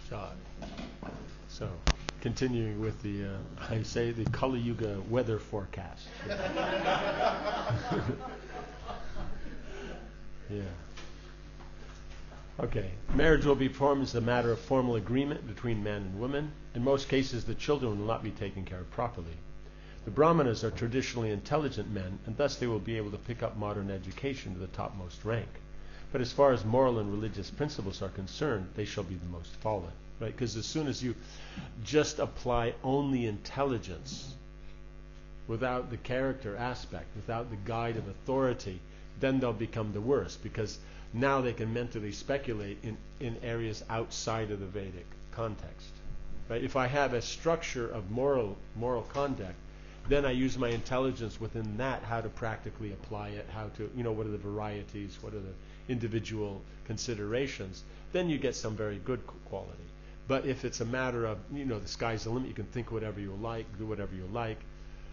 shot. So, continuing with the, I say the Kali Yuga weather forecast. Yeah. Okay. Marriage will be formed as a matter of formal agreement between man and woman. In most cases, the children will not be taken care of properly. The Brahmanas are traditionally intelligent men, and thus they will be able to pick up modern education to the topmost rank. But as far as moral and religious principles are concerned, they shall be the most fallen. Right? Because as soon as you just apply only intelligence without the character aspect, without the guide of authority, then they'll become the worst, because now they can mentally speculate in areas outside of the Vedic context. Right? If I have a structure of moral conduct, then I use my intelligence within that, how to practically apply it, how to, what are the varieties, what are the individual considerations, then you get some very good quality. But if it's a matter of, the sky's the limit, you can think whatever you like, do whatever you like,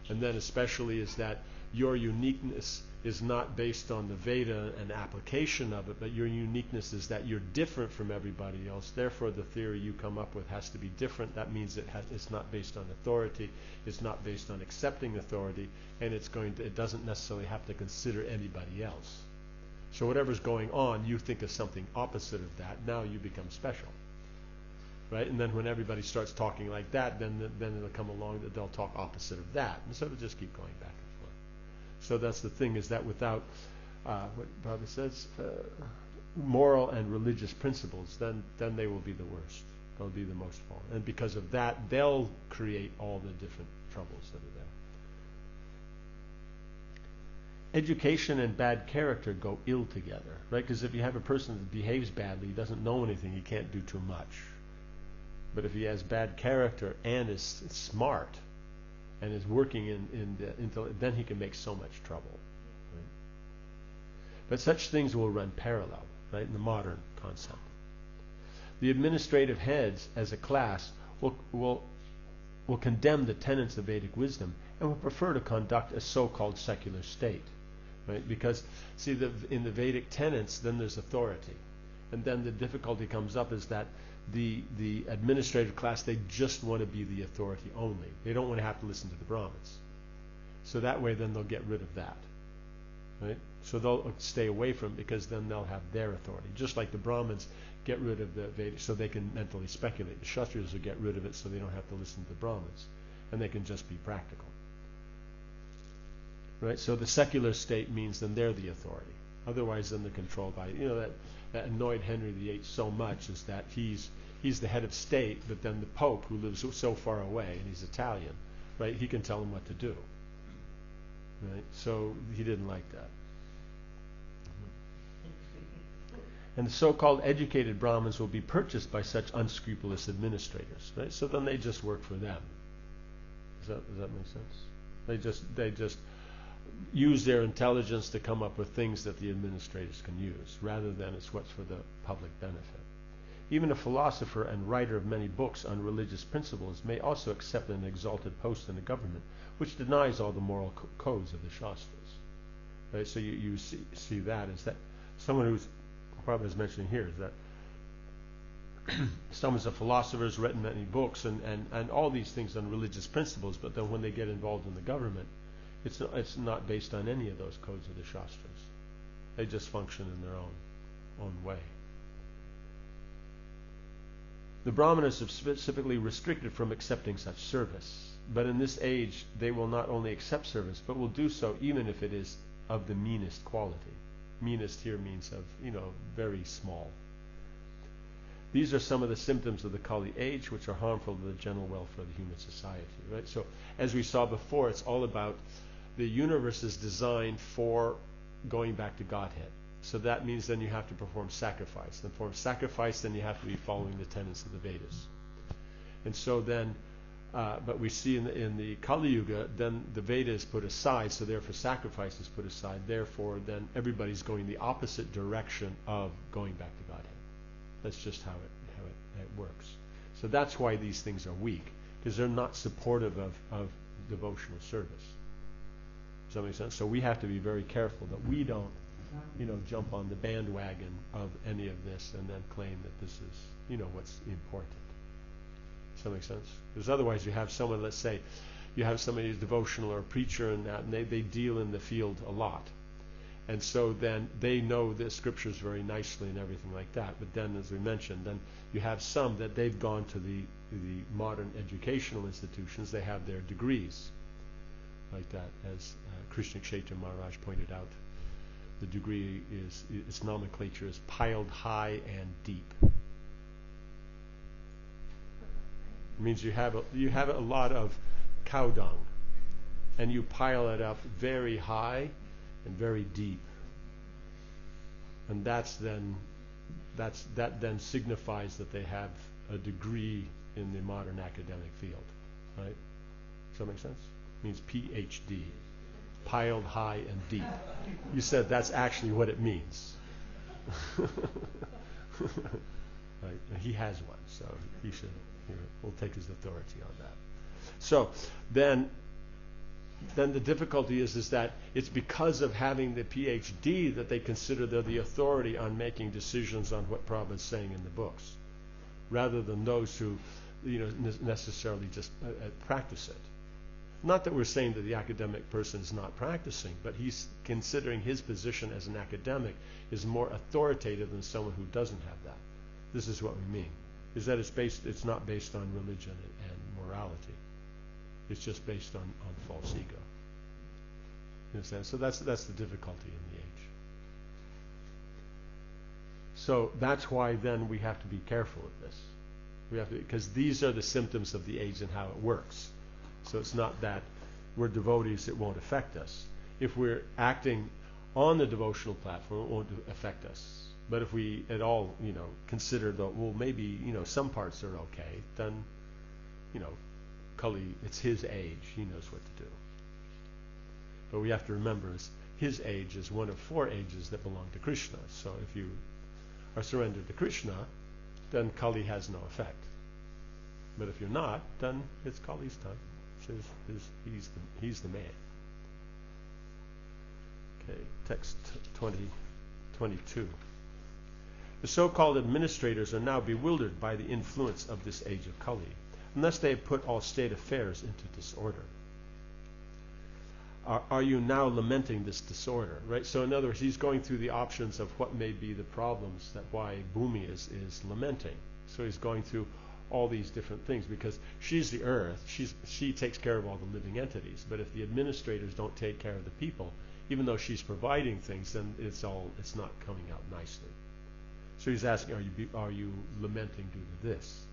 and then especially is that your uniqueness is not based on the Veda and application of it, but your uniqueness is that you're different from everybody else. Therefore, the theory you come up with has to be different. That means it's not based on authority, it's not based on accepting authority, and it doesn't necessarily have to consider anybody else. So whatever's going on, you think of something opposite of that. Now you become special, right? And then when everybody starts talking like that, then it'll come along that they'll talk opposite of that, and so it'll just keep going back and forth. So that's the thing, is that without what Baba says, moral and religious principles, then they will be the worst. They'll be the most fallen, and because of that, they'll create all the different troubles that are there. Education and bad character go ill together, right? Because if you have a person that behaves badly, he doesn't know anything, he can't do too much. But if he has bad character and is smart and is working then he can make so much trouble. Right? But such things will run parallel, right, in the modern concept. The administrative heads, as a class, will condemn the tenets of Vedic wisdom and will prefer to conduct a so-called secular state. Right? Because, see, in the Vedic tenets, then there's authority. And then the difficulty comes up is that the administrative class, they just want to be the authority only. They don't want to have to listen to the Brahmins. So that way, then they'll get rid of that. Right? So they'll stay away from it, because then they'll have their authority. Just like the Brahmins get rid of the Vedic so they can mentally speculate. The Kshatriyas will get rid of it so they don't have to listen to the Brahmins. And they can just be practical. Right? So the secular state means then they're the authority. Otherwise, then they're controlled by, that annoyed Henry VIII so much, is that he's the head of state, but then the Pope, who lives so far away, and he's Italian, right? He can tell him what to do. Right? So he didn't like that. And the so-called educated Brahmins will be purchased by such unscrupulous administrators, right? So then they just work for them. Does that make sense? They just use their intelligence to come up with things that the administrators can use, rather than it's what's for the public benefit. Even a philosopher and writer of many books on religious principles may also accept an exalted post in the government, which denies all the moral codes of the Shastras. Right? So you see that as that someone who's, Prabhupada is mentioning here, is that someone's a philosopher, has written many books and all these things on religious principles, but then when they get involved in the government, it's not based on any of those codes of the Shastras. They just function in their own way. The Brahmanas are specifically restricted from accepting such service, but in this age they will not only accept service, but will do so even if it is of the meanest quality. Meanest here means of, very small. These are some of the symptoms of the Kali age, which are harmful to the general welfare of the human society. Right? So, as we saw before, it's all about the universe is designed for going back to Godhead. So that means then you have to perform sacrifice. And perform sacrifice, then you have to be following the tenets of the Vedas. And so then, but we see in the Kali Yuga, then the Veda is put aside, so therefore sacrifice is put aside. Therefore, then everybody's going the opposite direction of going back to Godhead. That's just how it works. So that's why these things are weak, because they're not supportive of devotional service. Does that make sense? So we have to be very careful that we don't jump on the bandwagon of any of this and then claim that this is, what's important. Does that make sense? Because otherwise you have someone, let's say, you have somebody who's devotional or a preacher and that, and they deal in the field a lot. And so then they know the scriptures very nicely and everything like that. But then, as we mentioned, then you have some that they've gone to the modern educational institutions. They have their degrees like that. As Krishna Chaitanya Maharaj pointed out, the degree its nomenclature is piled high and deep. It means you have a lot of cow dung, and you pile it up very high and very deep, and that then signifies that they have a degree in the modern academic field, right? Does that make sense? It means PhD, piled high and deep. You said that's actually what it means. Right? And he has one, so he should. We'll take his authority on that. So then the difficulty is that it's because of having the PhD that they consider they're the authority on making decisions on what Prabhupada's saying in the books, rather than those who necessarily just practice it. Not that we're saying that the academic person is not practicing, but he's considering his position as an academic is more authoritative than someone who doesn't have that. This is what we mean. Is that it's not based on religion and morality. It's just based on false ego. You understand? So that's the difficulty in the age. So that's why then we have to be careful of this. We have to, because these are the symptoms of the age and how it works. So it's not that we're devotees, it won't affect us. If we're acting on the devotional platform, it won't affect us. But if we at all, consider that, well, maybe, some parts are okay, then, Kali, it's his age, he knows what to do. But we have to remember his age is one of 4 ages that belong to Krishna. So if you are surrendered to Krishna, then Kali has no effect. But if you're not, then it's Kali's time. He's the man. Okay, text 22. The so-called administrators are now bewildered by the influence of this age of Kali, unless they have put all state affairs into disorder. Are you now lamenting this disorder? Right? So in other words, he's going through the options of what may be the problems that why Bhumi is lamenting. So he's going through all these different things, because she's the earth, she takes care of all the living entities. But if the administrators don't take care of the people, even though she's providing things, then it's not coming out nicely. So he's asking, are you lamenting due to this?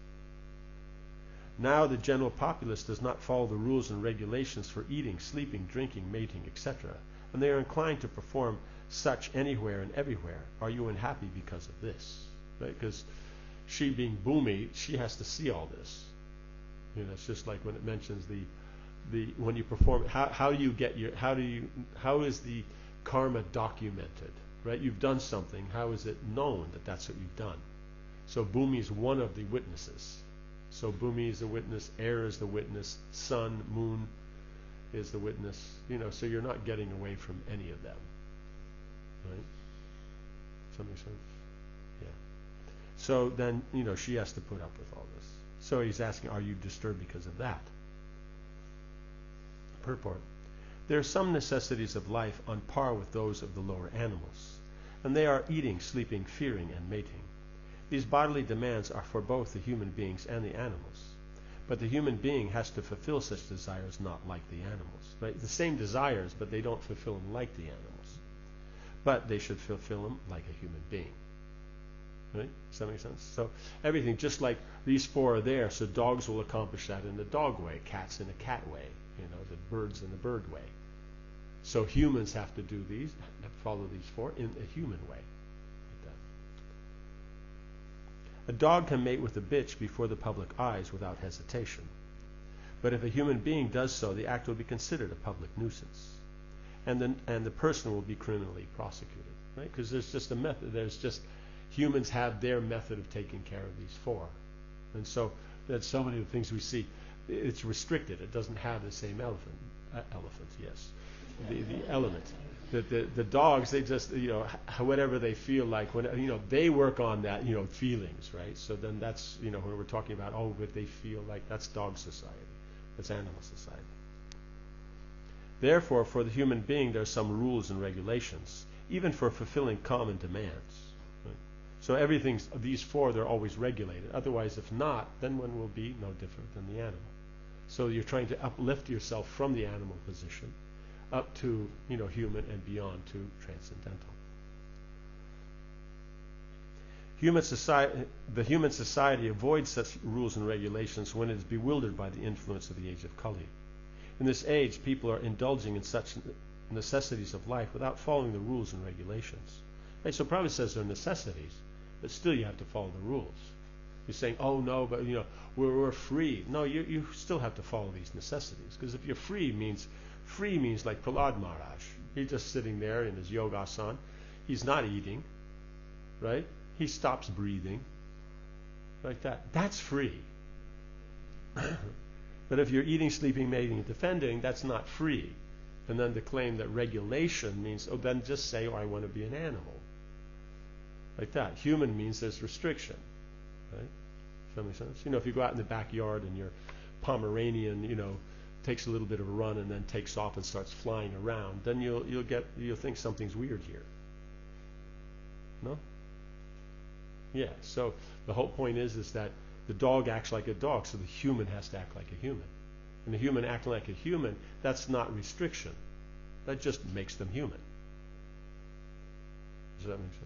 Now the general populace does not follow the rules and regulations for eating, sleeping, drinking, mating, etc., and they are inclined to perform such anywhere and everywhere. Are you unhappy because of this? Right? Because she being Bhumi, she has to see all this. It's just like when it mentions the when you perform, how is the karma documented? Right? You've done something. How is it known that that's what you've done? So Bhumi is one of the witnesses. So Bhumi is the witness, air is the witness, sun, moon is the witness. So you're not getting away from any of them. Right? Does that make sense? Yeah. So then, she has to put up with all this. So he's asking, are you disturbed because of that? Purport. There are some necessities of life on par with those of the lower animals, and they are eating, sleeping, fearing, and mating. These bodily demands are for both the human beings and the animals. But the human being has to fulfill such desires not like the animals. Right? The same desires, but they don't fulfill them like the animals. But they should fulfill them like a human being. Right? Does that make sense? So everything, just like these 4 are there, so dogs will accomplish that in the dog way, cats in a cat way, the birds in the bird way. So humans have to do these, follow these 4 in a human way. A dog can mate with a bitch before the public eyes without hesitation. But if a human being does so, the act will be considered a public nuisance, and the person will be criminally prosecuted. Right? Because there's just a method. Humans have their method of taking care of these 4, and so that's so many of the things we see. It's restricted. It doesn't have the same elephant. Yes, the element. That the dogs, they just, whatever they feel like, when, they work on that, feelings, right? So then that's, when we're talking about, what they feel like, that's dog society. That's animal society. Therefore, for the human being, there are some rules and regulations, even for fulfilling common demands. Right? So these four, they're always regulated. Otherwise, if not, then one will be no different than the animal. So you're trying to uplift yourself from the animal position up to, human and beyond to transcendental. The human society avoids such rules and regulations when it is bewildered by the influence of the age of Kali. In this age, people are indulging in such necessities of life without following the rules and regulations. Right? So Prabhupada says they're necessities, but still you have to follow the rules. You're saying, oh no, but we're free. No, you still have to follow these necessities, because if you're free means like Prahlad Maharaj. He's just sitting there in his yogasana. He's not eating, right? He stops breathing, like that. That's free. But if you're eating, sleeping, mating, and defending, that's not free. And then to claim that regulation means, then just say, I want to be an animal. Like that. Human means there's restriction, right? Does that make sense? If you go out in the backyard and your Pomeranian, takes a little bit of a run and then takes off and starts flying around, then you'll think something's weird here. No? Yeah. So the whole point is that the dog acts like a dog, so the human has to act like a human. And the human acting like a human, that's not restriction. That just makes them human. Does that make sense?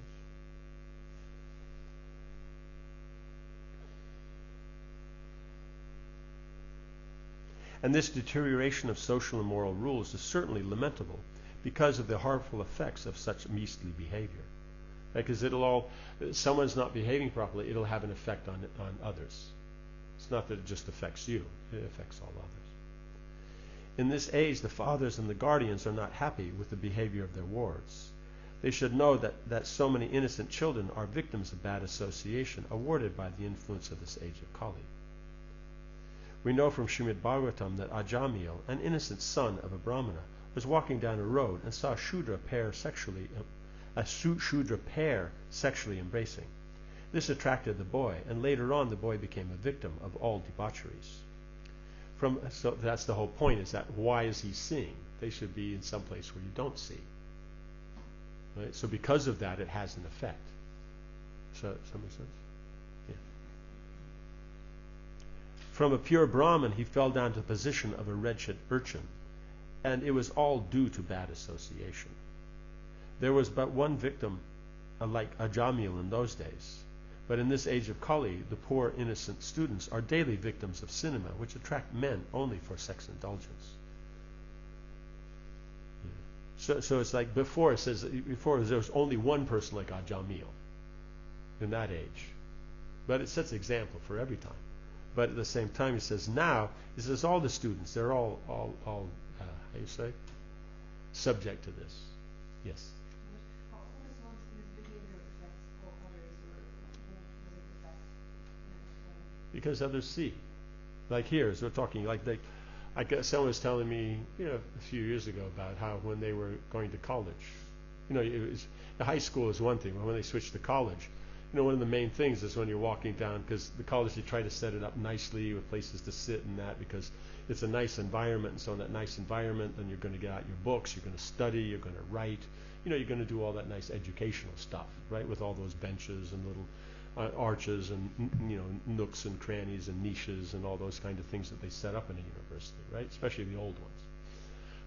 And this deterioration of social and moral rules is certainly lamentable because of the harmful effects of such beastly behavior. Because someone's not behaving properly, it'll have an effect on others. It's not that it just affects you, it affects all others. In this age, the fathers and the guardians are not happy with the behavior of their wards. They should know that so many innocent children are victims of bad association awarded by the influence of this age of Kali. We know from Srimad Bhagavatam that Ajamil, an innocent son of a Brahmana, was walking down a road and saw a Shudra pair sexually embracing. This attracted the boy, and later on the boy became a victim of all debaucheries. So that's the whole point, is that why is he seeing? They should be in some place where you don't see. Right? So because of that, it has an effect. Does that make sense? Yeah. From a pure Brahmin, he fell down to the position of a wretched urchin, and it was all due to bad association. There was but one victim like Ajamil in those days, but in this age of Kali, the poor innocent students are daily victims of cinema, which attract men only for sex indulgence. So it's like before there was only one person like Ajamil in that age, but it sets an example for every time. But at the same time, it says all the students, they're all how you say, subject to this. Yes. How does one's behavior affect others, or does it affect? Because others see. Like here, as we're talking, someone was telling me, a few years ago about how when they were going to college, the high school is one thing, but when they switched to college, one of the main things is when you're walking down, because the college, you try to set it up nicely with places to sit and that, because it's a nice environment, and so in that nice environment, then you're going to get out your books, you're going to study, you're going to write, you're going to do all that nice educational stuff, right, with all those benches and little arches and, nooks and crannies and niches and all those kind of things that they set up in a university, right, especially the old ones.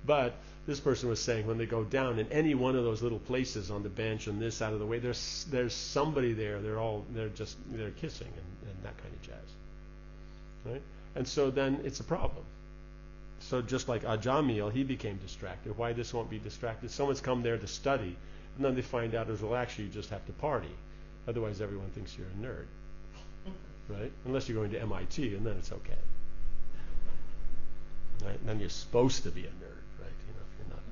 But this person was saying when they go down in any one of those little places on the bench and this out of the way, there's somebody there. They're kissing and that kind of jazz, right? And so then it's a problem. So just like Ajamil, he became distracted. Why this won't be distracted? Someone's come there to study, and then they find out actually you just have to party. Otherwise, everyone thinks you're a nerd, right? Unless you're going to MIT, and then it's okay. Right? And then you're supposed to be a nerd. If you're not.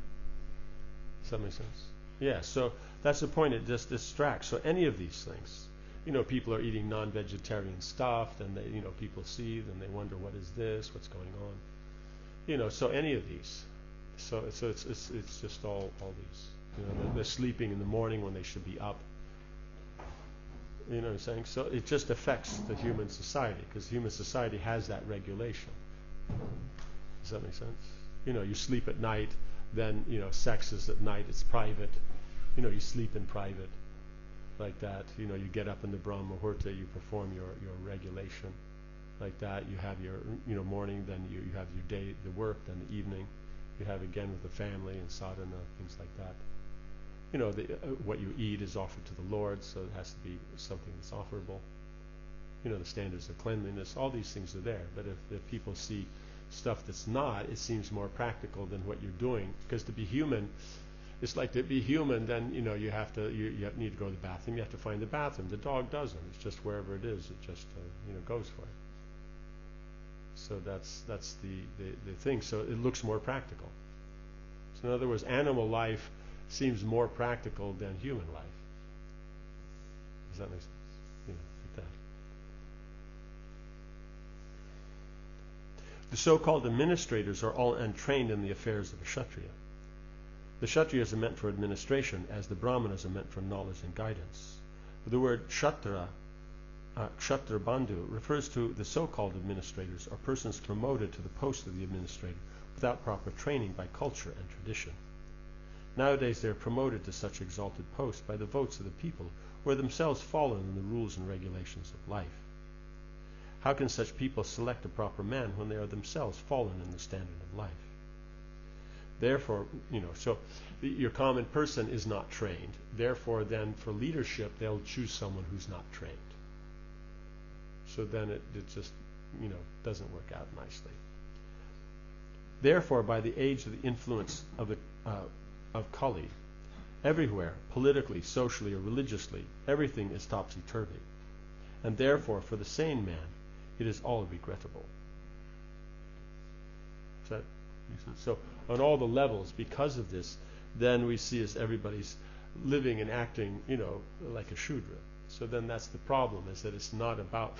Does that make sense? Yeah, so that's the point. It just distracts. So any of these things, people are eating non-vegetarian stuff, and people see, then they wonder, what is this? What's going on? So any of these, So it's just all these. You know, they're sleeping in the morning when they should be up. You know what I'm saying? So it just affects the human society, because human society has that regulation. Does that make sense? You know, you sleep at night, then, you know, sex is at night, it's private. You know, you sleep in private, like that. You know, you get up in the Brahma Muhurta, you perform your regulation, like that. You have your, you know, morning, then you have your day, the work, then the evening. You have again with the family and sadhana, things like that. You know, what you eat is offered to the Lord, so it has to be something that's offerable. You know, the standards of cleanliness, all these things are there. But if people see stuff that's not, it seems more practical than what you're doing. Because to be human, it's like to be human, then, you know, you need to go to the bathroom, you have to find the bathroom. The dog doesn't. It's just wherever it is, it just, you know, goes for it. So that's the thing. So it looks more practical. So in other words, animal life seems more practical than human life. Does that make sense? You know, like that. The so-called administrators are all untrained in the affairs of a Kshatriya. The Kshatriyas are meant for administration, as the Brahmanas are meant for knowledge and guidance. The word Kshatrabandhu refers to the so-called administrators, or persons promoted to the post of the administrator without proper training by culture and tradition. Nowadays they are promoted to such exalted posts by the votes of the people, who are themselves fallen in the rules and regulations of life. How can such people select a proper man when they are themselves fallen in the standard of life? Therefore, you know, so your common person is not trained. Therefore, then for leadership, they'll choose someone who's not trained. So then it just, you know, doesn't work out nicely. Therefore, by the age of the influence of Kali, everywhere, politically, socially, or religiously, everything is topsy-turvy. And therefore, for the sane man, it is all regrettable. Does that make sense? So, on all the levels, because of this, then we see as everybody's living and acting, you know, like a Shudra. So then that's the problem, is that it's not about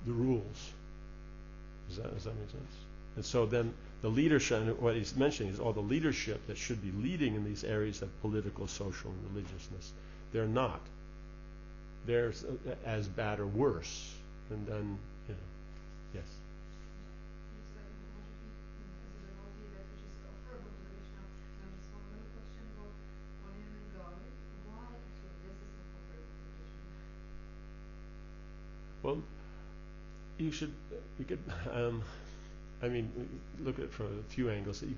the rules. Does that make sense? And so then the leadership, and what he's mentioning is all the leadership that should be leading in these areas of political, social, and religiousness. They're not. They're as bad or worse. And then, you know, yes. Well, you could, I mean, look at it from a few angles. You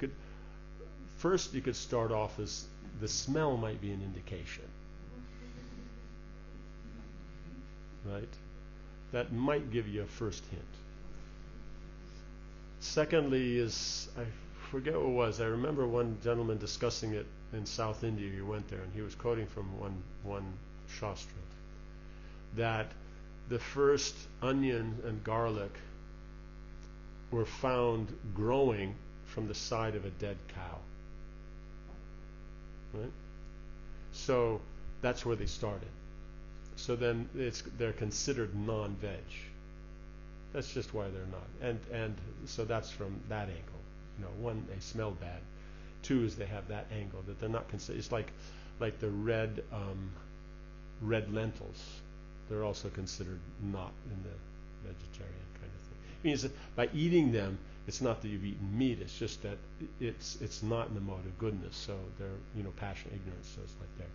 could start off as the smell might be an indication, right? That might give you a first hint. Secondly is, I forget what it was. I remember one gentleman discussing it in South India. He went there and he was quoting from one shastra that the first onion and garlic were found growing from the side of a dead cow. Right? So that's where they started. So then they're considered non-veg. That's just why they're not. And so that's from that angle. You know, one, they smell bad. Two is they have that angle that they're not considered. It's like the red lentils. They're also considered not in the vegetarian kind of thing. It means that by eating them, it's not that you've eaten meat. It's just that it's not in the mode of goodness. So they're, you know, passion, ignorance. So it's like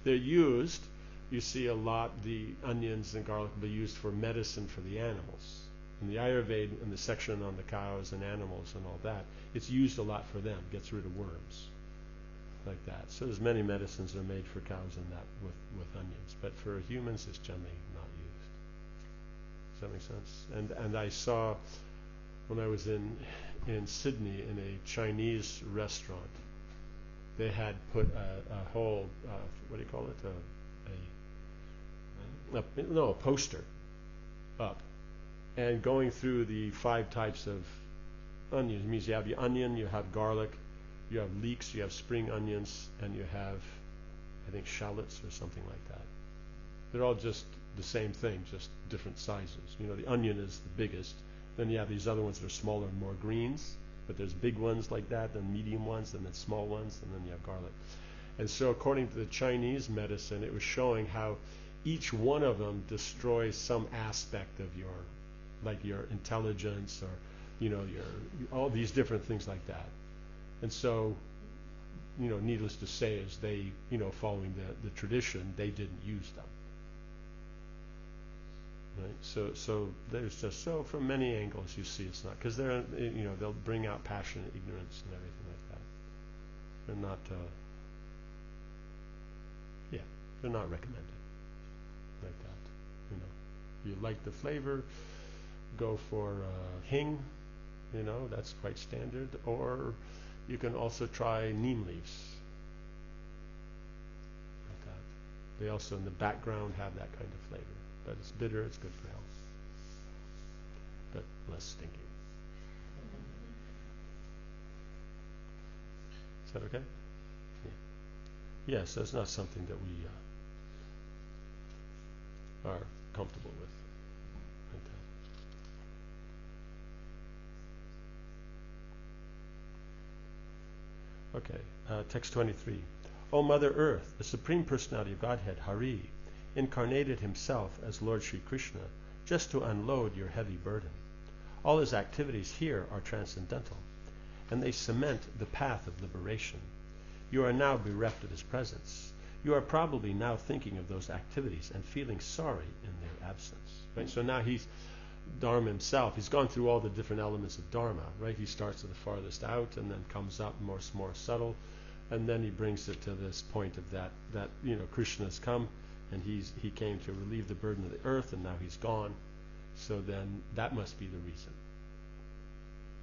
they're used. You see a lot, the onions and garlic will be used for medicine for the animals. In the Ayurveda, in the section on the cows and animals and all that, it's used a lot for them. Gets rid of worms, like that. So there's many medicines that are made for cows and that with onions. But for humans, it's generally not used. Does that make sense? And I saw, when I was in Sydney in a Chinese restaurant, they had put a whole, what do you call it? A poster up, and going through the 5 types of onions. It means you have your onion, you have garlic, you have leeks, you have spring onions, and you have, I think, shallots or something like that. They're all just the same thing, just different sizes. You know, the onion is the biggest. Then you have these other ones that are smaller and more greens. But there's big ones like that, then medium ones, and then small ones, and then you have garlic. And so according to the Chinese medicine, it was showing how each one of them destroys some aspect of your intelligence, or your all these different things like that. And so, needless to say, as they, following the tradition, they didn't use them. Right? So there's just, from many angles you see it's not, because they're, they'll bring out passion and ignorance and everything like that. They're not, they're not recommended like that. You like the flavor, go for hing, that's quite standard, or you can also try neem leaves like that. They also in the background have that kind of flavor, but it's bitter, it's good for health, but less stinky. Is that okay? Yeah. Yes, that's not something that we are comfortable with. Okay, text 23. O Mother Earth, the Supreme Personality of Godhead, Hari, incarnated himself as Lord Sri Krishna just to unload your heavy burden. All his activities here are transcendental, and they cement the path of liberation. You are now bereft of his presence. You are probably now thinking of those activities and feeling sorry in their absence. Right? So now he's Dharma himself. He's gone through all the different elements of Dharma, right? He starts at the farthest out and then comes up more subtle, and then he brings it to this point of that Krishna's come, and he came to relieve the burden of the earth, and now he's gone. So then that must be the reason.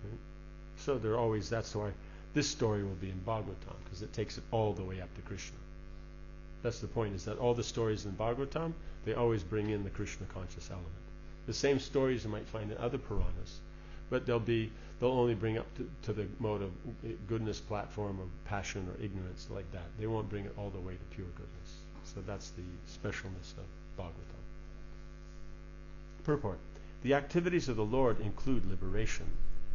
Right? So that's why this story will be in Bhagavatam, because it takes it all the way up to Krishna. That's the point, is that all the stories in Bhagavatam, they always bring in the Krishna conscious element. The same stories you might find in other Puranas, but they'll only bring up to the mode of goodness platform, or passion or ignorance like that. They won't bring it all the way to pure goodness. So that's the specialness of Bhagavatam. Purport. The activities of the Lord include liberation,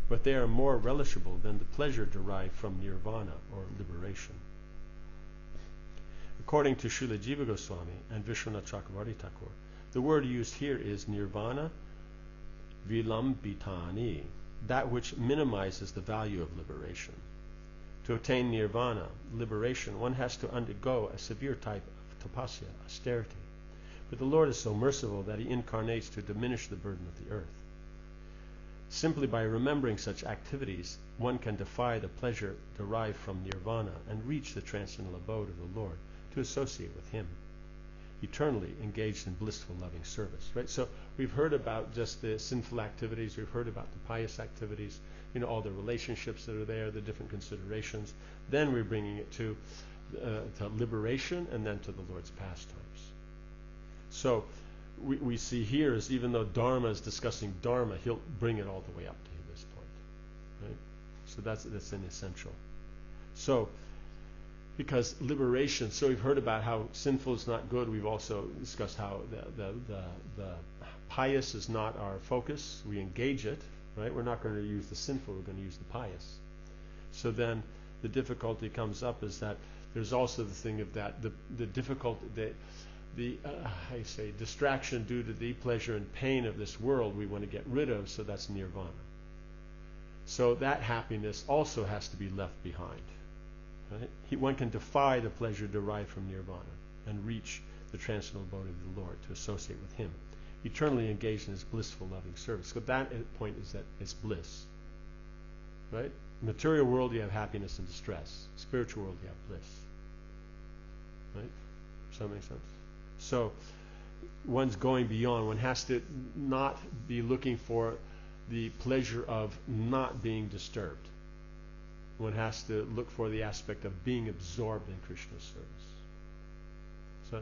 but they are more relishable than the pleasure derived from nirvana, or liberation. According to Srila Jiva Goswami and Vishwanath Chakravarti Thakur, the word used here is nirvana vilambitani, that which minimizes the value of liberation. To attain nirvana, liberation, one has to undergo a severe type of tapasya, austerity. But the Lord is so merciful that he incarnates to diminish the burden of the earth. Simply by remembering such activities, one can defy the pleasure derived from nirvana and reach the transcendental abode of the Lord to associate with him, eternally engaged in blissful loving service. Right? So we've heard about just the sinful activities, we've heard about the pious activities, all the relationships that are there, the different considerations. Then we're bringing it to liberation, and then to the Lord's pastimes. So we see here is, even though Dharma is discussing Dharma, he'll bring it all the way up to this point. Right? So that's an essential. So because liberation, so we've heard about how sinful is not good. We've also discussed how the pious is not our focus. We engage it, right? We're not going to use the sinful, we're going to use the pious. So then the difficulty comes up is that there's also the thing of that, the difficulty, distraction due to the pleasure and pain of this world we want to get rid of, so that's nirvana. So that happiness also has to be left behind. Right? One can defy the pleasure derived from nirvana and reach the transcendental abode of the Lord to associate with him, eternally engaged in his blissful loving service. So that point is that it's bliss. Right? Material world you have happiness and distress. Spiritual world you have bliss. Right? Does that make sense? So one's going beyond. One has to not be looking for the pleasure of not being disturbed. One has to look for the aspect of being absorbed in Krishna's service. So,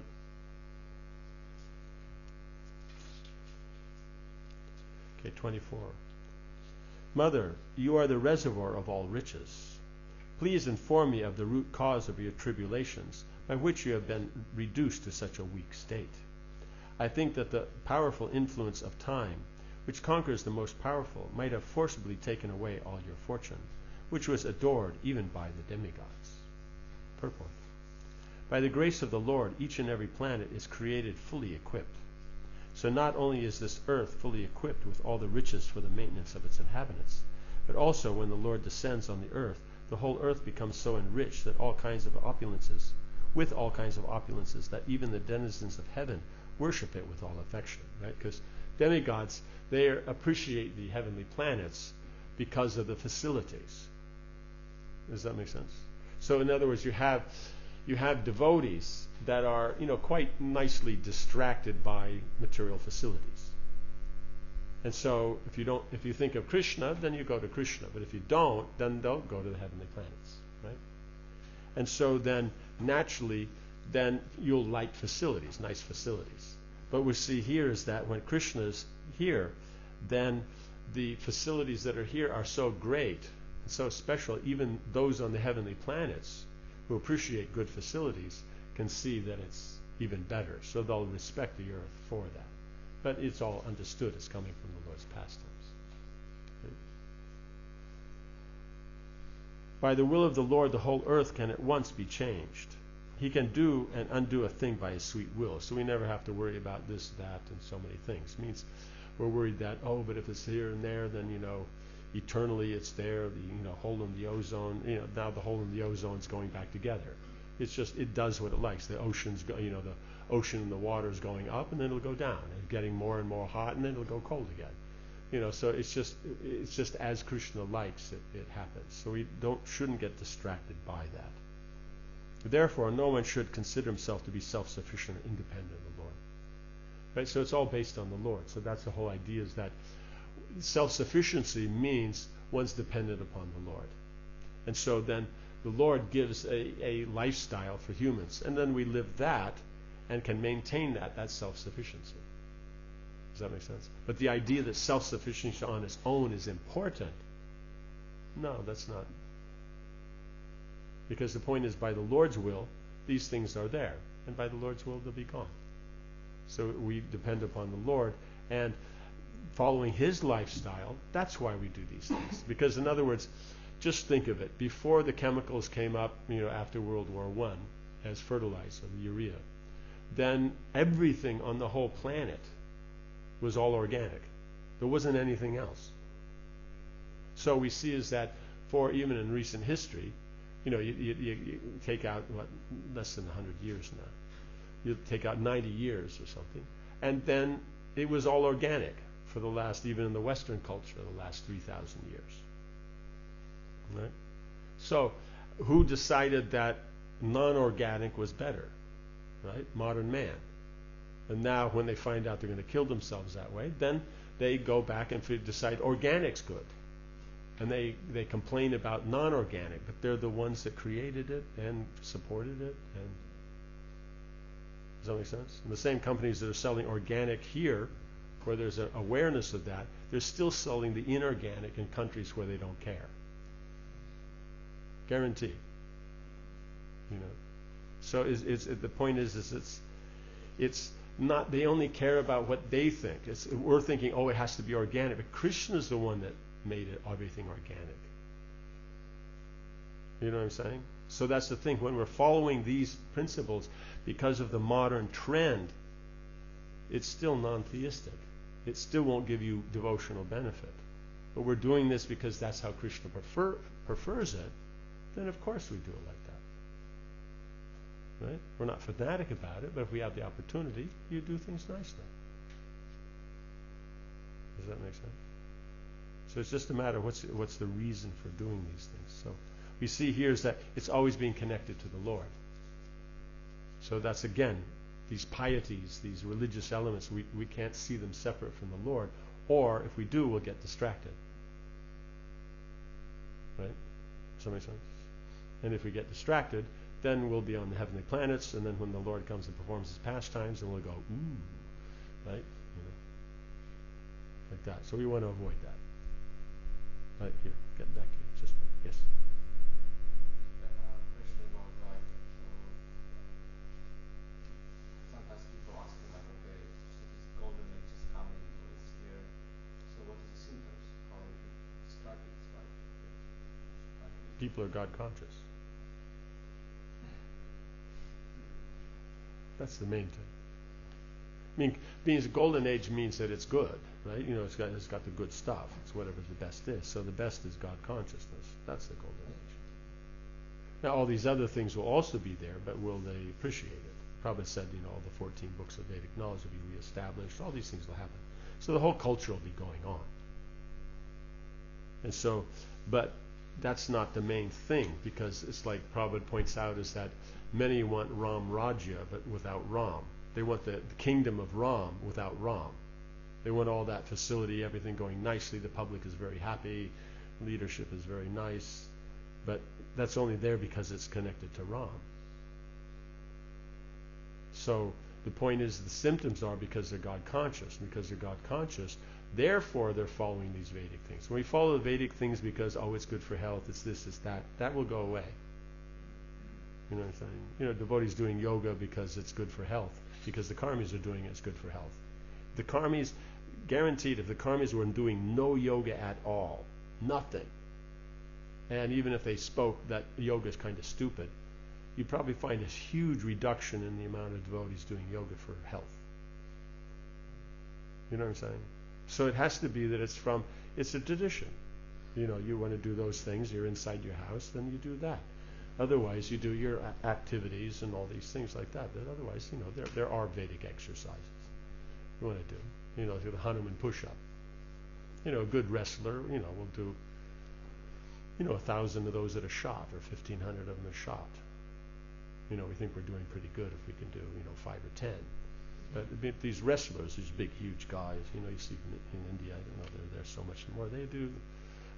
okay, 24. Mother, you are the reservoir of all riches. Please inform me of the root cause of your tribulations, by which you have been reduced to such a weak state. I think that the powerful influence of time, which conquers the most powerful, might have forcibly taken away all your fortune, which was adored even by the demigods. Purport. By the grace of the Lord, each and every planet is created fully equipped. So not only is this earth fully equipped with all the riches for the maintenance of its inhabitants, but also when the Lord descends on the earth, the whole earth becomes so enriched that all kinds of opulences, that even the denizens of heaven worship it with all affection, right? Because demigods, they appreciate the heavenly planets because of the facilities. Does that make sense? So in other words, you have devotees that are, quite nicely distracted by material facilities. And so if you think of Krishna, then you go to Krishna. But if you don't, then don't go to the heavenly planets, right? And so then naturally, then you'll like facilities, nice facilities. But we see here is that when Krishna is here, then the facilities that are here are so great and so special, even those on the heavenly planets who appreciate good facilities can see that it's even better. So they'll respect the earth for that. But it's all understood as coming from the Lord's pastimes. Okay. By the will of the Lord, the whole earth can at once be changed. He can do and undo a thing by his sweet will. So we never have to worry about this, that, and so many things. It means we're worried that, but if it's here and there, then, eternally it's there, the hole in the ozone, now the hole in the ozone is going back together. It's just, it does what it likes. The ocean's, the ocean and the water is going up, and then it'll go down, and getting more and more hot, and then it'll go cold again. So it's just as Krishna likes it happens. So we shouldn't get distracted by that. Therefore, no one should consider himself to be self-sufficient or independent of the Lord. Right? So it's all based on the Lord. So that's the whole idea, is that self-sufficiency means one's dependent upon the Lord. And so then the Lord gives a lifestyle for humans, and then we live that and can maintain that self-sufficiency. Does that make sense? But the idea that self-sufficiency on its own is important, no, that's not. Because the point is, by the Lord's will, these things are there, and by the Lord's will, they'll be gone. So we depend upon the Lord, and following his lifestyle, that's why we do these things. Because in other words, just think of it. Before the chemicals came up, after World War I, as fertilizer, the urea, then everything on the whole planet was all organic. There wasn't anything else. So we see is that even in recent history, you take out, less than 100 years now. You take out 90 years or something, and then it was all organic for the last, even in the Western culture, the last 3,000 years. Right? So, who decided that non-organic was better? Right? Modern man. And now, when they find out they're going to kill themselves that way, then they go back and decide organic's good. And they complain about non-organic, but they're the ones that created it and supported it. And does that make sense? And the same companies that are selling organic here, where there's an awareness of that, they're still selling the inorganic in countries where they don't care. Guaranteed. So the point is it's not, they only care about what they think. We're thinking, it has to be organic, but Krishna is the one that made everything organic. You know what I'm saying? So that's the thing. When we're following these principles, because of the modern trend, it's still non-theistic. It still won't give you devotional benefit. But we're doing this because that's how Krishna prefers it, then of course we do it like that. Right? We're not fanatic about it, but if we have the opportunity, you do things nicely. Does that make sense? So it's just a matter of what's the reason for doing these things. So we see here is that it's always being connected to the Lord. So that's, again, these pieties, these religious elements, we can't see them separate from the Lord, or if we do, we'll get distracted. Right? Does that make sense? And if we get distracted, then we'll be on the heavenly planets, and then when the Lord comes and performs his pastimes, then we'll go, ooh, right? Like that. So we want to avoid that. Right, here, get back here. Just, yes. Question about like, sometimes people ask me like, okay, so this golden age is coming, or it's here. people are God conscious. That's the main thing. I mean, means golden age means that it's good, right? You know, it's got the good stuff. It's whatever the best is. So the best is God consciousness. That's the golden age. Now, all these other things will also be there, but will they appreciate it? Prabhupada said, you know, all the 14 books of Vedic knowledge will be reestablished. All these things will happen. So the whole culture will be going on. And so, but that's not the main thing, because it's like Prabhupada points out, is that many want Ram Rajya, but without Ram. They want the kingdom of Ram without Ram. They want all that facility, everything going nicely. The public is very happy. Leadership is very nice. But that's only there because it's connected to Ram. So the point is, the symptoms are because they're God conscious. And because they're God conscious, therefore they're following these Vedic things. When we follow the Vedic things because, oh, it's good for health, it's this, it's that, that will go away. You know what I'm saying? You know, devotees doing yoga because it's good for health, because the karmis are doing it, it's good for health. The karmis, guaranteed, if the karmis were doing no yoga at all, nothing, and even if they spoke that yoga is kind of stupid, you'd probably find a huge reduction in the amount of devotees doing yoga for health. You know what I'm saying? So it has to be that it's a tradition. You know, you want to do those things, you're inside your house, then you do that. Otherwise, you do your activities and all these things like that. But otherwise, you know, there are Vedic exercises you want to do. You know, the Hanuman push-up. You know, a good wrestler, you know, will do, you know, 1,000 of those at a shot, or 1,500 of them a shot. You know, we think we're doing pretty good if we can do, you know, 5 or 10. But these wrestlers, these big, huge guys, you know, you see in India, I don't know, they're so much more. They do,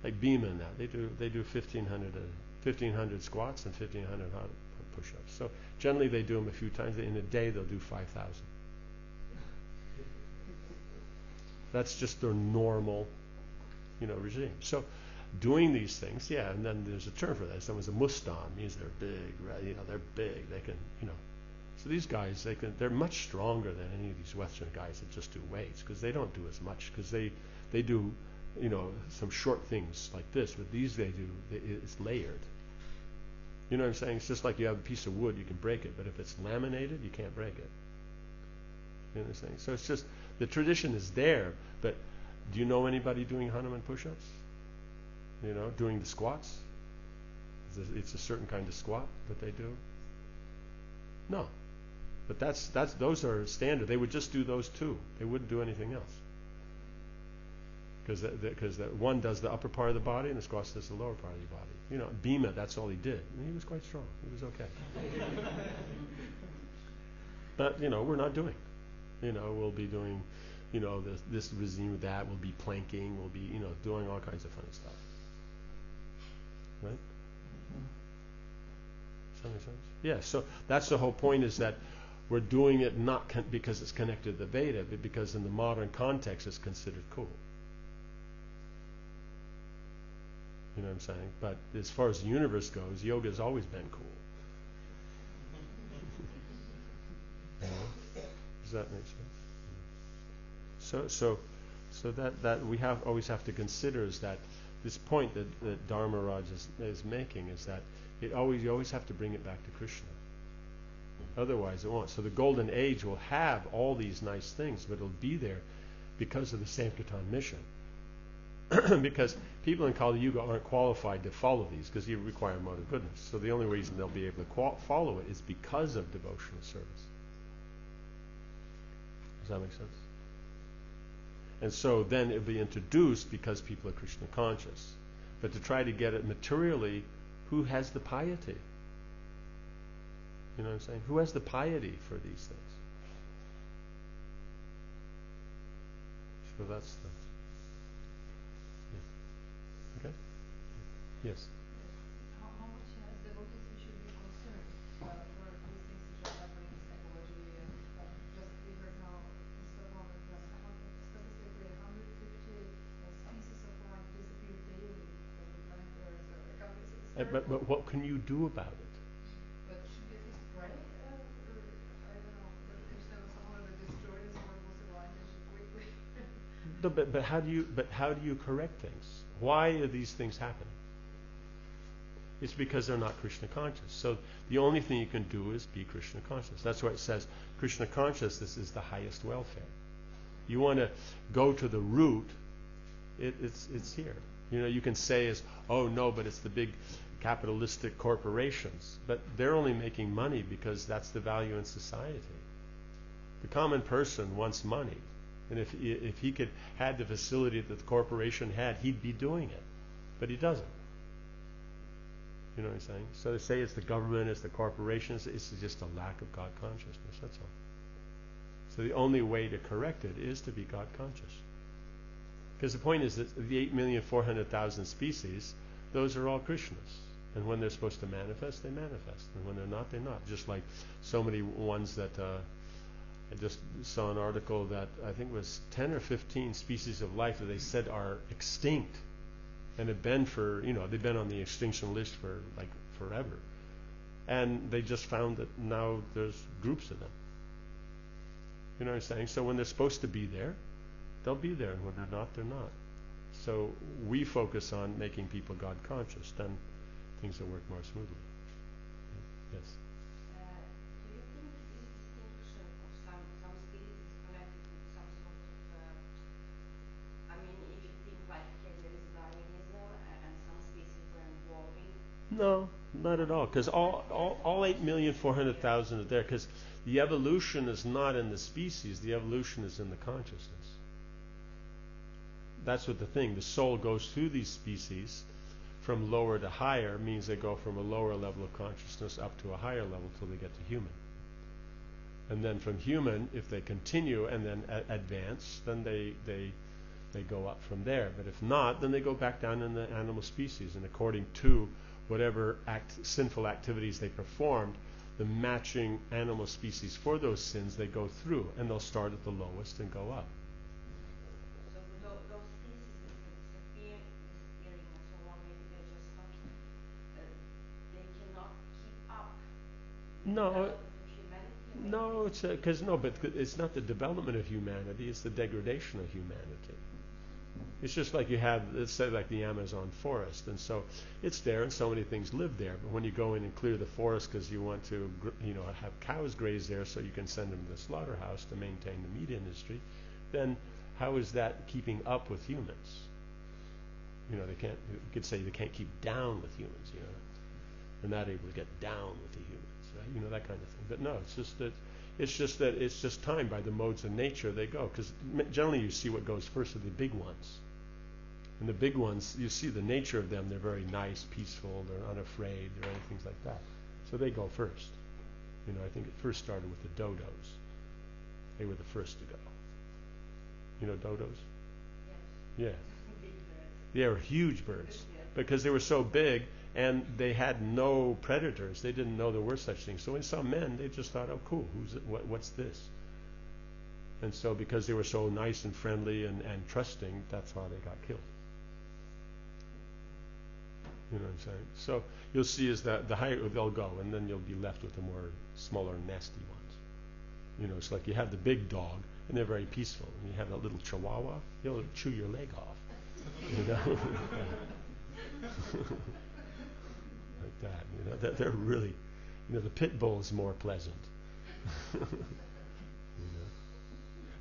like Bhima and that, they do 1,500 squats and 1,500 push-ups. So generally they do them a few times. In a day they'll do 5,000. That's just their normal, you know, regime. So doing these things, yeah, and then there's a term for that. Someone's a mustan, means they're big, right? You know, they're big. They can, you know. So these guys, they're much stronger than any of these Western guys that just do weights, because they don't do as much, because they do, you know, some short things like this. But these it's layered. You know what I'm saying? It's just like you have a piece of wood, you can break it, but if it's laminated, you can't break it. You know what I'm saying? So it's just, the tradition is there, but do you know anybody doing Hanuman push-ups? You know, doing the squats? It's a certain kind of squat that they do? No. But those are standard. They would just do those two. They wouldn't do anything else. Because one does the upper part of the body and the squats does the lower part of the body. You know, Bhima, that's all he did. And he was quite strong. He was okay. But, you know, we're not doing. You know, we'll be doing, you know, this regime, that. We'll be planking. We'll be, you know, doing all kinds of fun stuff. Right? Does that make sense? Yeah, so that's the whole point, is that we're doing it not because it's connected to the Veda, but because in the modern context it's considered cool. You know what I'm saying? But as far as the universe goes, yoga has always been cool. You know? Does that make sense? So that we always have to consider is that this point that Dharmaraj is making is that you always have to bring it back to Krishna. Otherwise it won't. So the golden age will have all these nice things, but it'll be there because of the Sankirtan mission. Because people in Kali Yuga aren't qualified to follow these, because you require motor goodness. So the only reason they'll be able to follow it is because of devotional service. Does that make sense? And so then it'll be introduced because people are Krishna conscious. But to try to get it materially, who has the piety? You know what I'm saying? Who has the piety for these things? So that's the... Yeah. Okay? Yes? How much as devotees we should be concerned for these things which are happening in psychology, and just we heard now in Stockholm that statistically 150 species of plant disappear daily from the planet Earth. So I can't, it's But what can you do about it? But should we at least pray? Or I don't know, that Krishna somehow that destroys our civilization quickly. No, but how do you correct things? Why are these things happening? It's because they're not Krishna conscious. So the only thing you can do is be Krishna conscious. That's why it says Krishna consciousness is the highest welfare. You want to go to the root, it's here. You can say oh no, but it's the big capitalistic corporations. But they're only making money because that's the value in society. The common person wants money. And if he could had the facility that the corporation had, he'd be doing it. But he doesn't. You know what I'm saying? So they say it's the government, it's the corporations, it's just a lack of God consciousness, that's all. So the only way to correct it is to be God conscious. Because the point is that the 8,400,000 species, those are all Krishnas. And when they're supposed to manifest, they manifest. And when they're not, they're not. Just like so many ones that I just saw an article that I think was 10 or 15 species of life that they said are extinct. And have been they've been on the extinction list for like forever. And they just found that now there's groups of them. You know what I'm saying? So when they're supposed to be there, they'll be there. And when they're not, they're not. So we focus on making people God conscious, then things will work more smoothly. Yes? Do you think this distinction of some species is connected with some sort of, if you think like there is Darwinism and some species were evolving? No, not at all. Because all 8,400,000 are there. Because the evolution is not in the species. The evolution is in the consciousness. That's what the thing. The soul goes through these species from lower to higher, means they go from a lower level of consciousness up to a higher level till they get to human. And then from human, if they continue and then advance, then they go up from there. But if not, then they go back down in the animal species. And according to whatever sinful activities they performed, the matching animal species for those sins they go through. And they'll start at the lowest and go up. So those species disappearing and so on, maybe they're just not, they cannot keep up with No. the development of humanity? No, but it's not the development of humanity, it's the degradation of humanity. It's just like you have, let's say like the Amazon forest, and so it's there and so many things live there, but when you go in and clear the forest because you want to have cows graze there so you can send them to the slaughterhouse to maintain the meat industry, then how is that keeping up with humans? They can't, you could say they can't keep down with humans, They're not able to get down with the humans, right? That kind of thing. But no, it's just time by the modes of nature they go. Because generally you see what goes first are the big ones. And the big ones, you see the nature of them, they're very nice, peaceful, they're unafraid, or anything like that. So they go first. I think it first started with the dodos. They were the first to go. Dodos? Yes. Yeah. Big birds. They were huge birds. Yes. Because they were so big and they had no predators. They didn't know there were such things. So when they saw men, they just thought, oh, cool, what's this? And so because they were so nice and friendly and trusting, that's how they got killed. You know what I'm saying? So you'll see is that the higher they'll go, and then you'll be left with the more smaller, nasty ones. It's like you have the big dog, and they're very peaceful. And you have that little chihuahua, he'll chew your leg off. Like that. That they're really, the pit bull is more pleasant.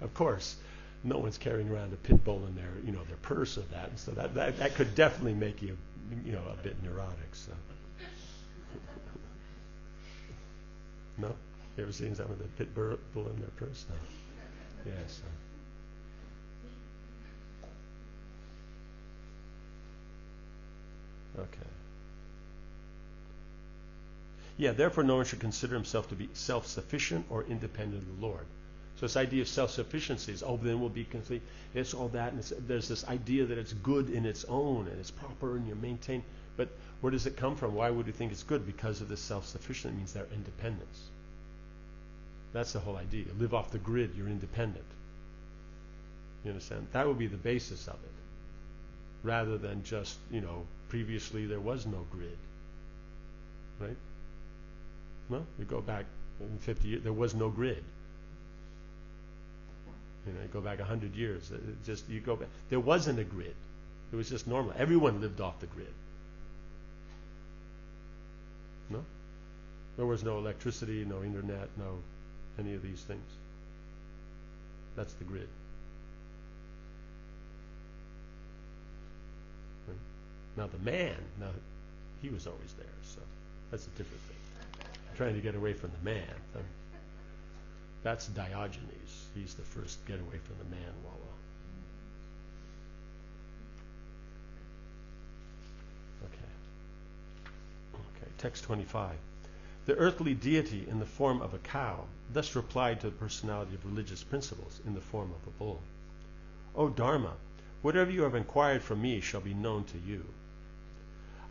Of course, no one's carrying around a pit bull in their purse or that, and so that could definitely make you, a bit neurotic. So, no, you ever seen some of the pit bull in their purse? No. Yes. Okay. Yeah, therefore no one should consider himself to be self-sufficient or independent of the Lord. So this idea of self-sufficiency is, then we'll be complete. It's all that, and there's this idea that it's good in its own, and it's proper, and you maintain. But where does it come from? Why would you think it's good? Because of this self-sufficient. It means their independence. That's the whole idea. Live off the grid, you're independent. You understand? That would be the basis of it. Rather than just, previously there was no grid. Right? Well, you go back 50 years, there was no grid. You go back 100 years, you go back. There wasn't a grid. It was just normal. Everyone lived off the grid. No? There was no electricity, no internet, no any of these things. That's the grid. Right? Now the man, he was always there, so that's a different thing. Trying to get away from the man. That's Diogenes. He's the first get away from the man walla. Okay, text 25. The earthly deity in the form of a cow thus replied to the personality of religious principles in the form of a bull. O Dharma, whatever you have inquired from me shall be known to you.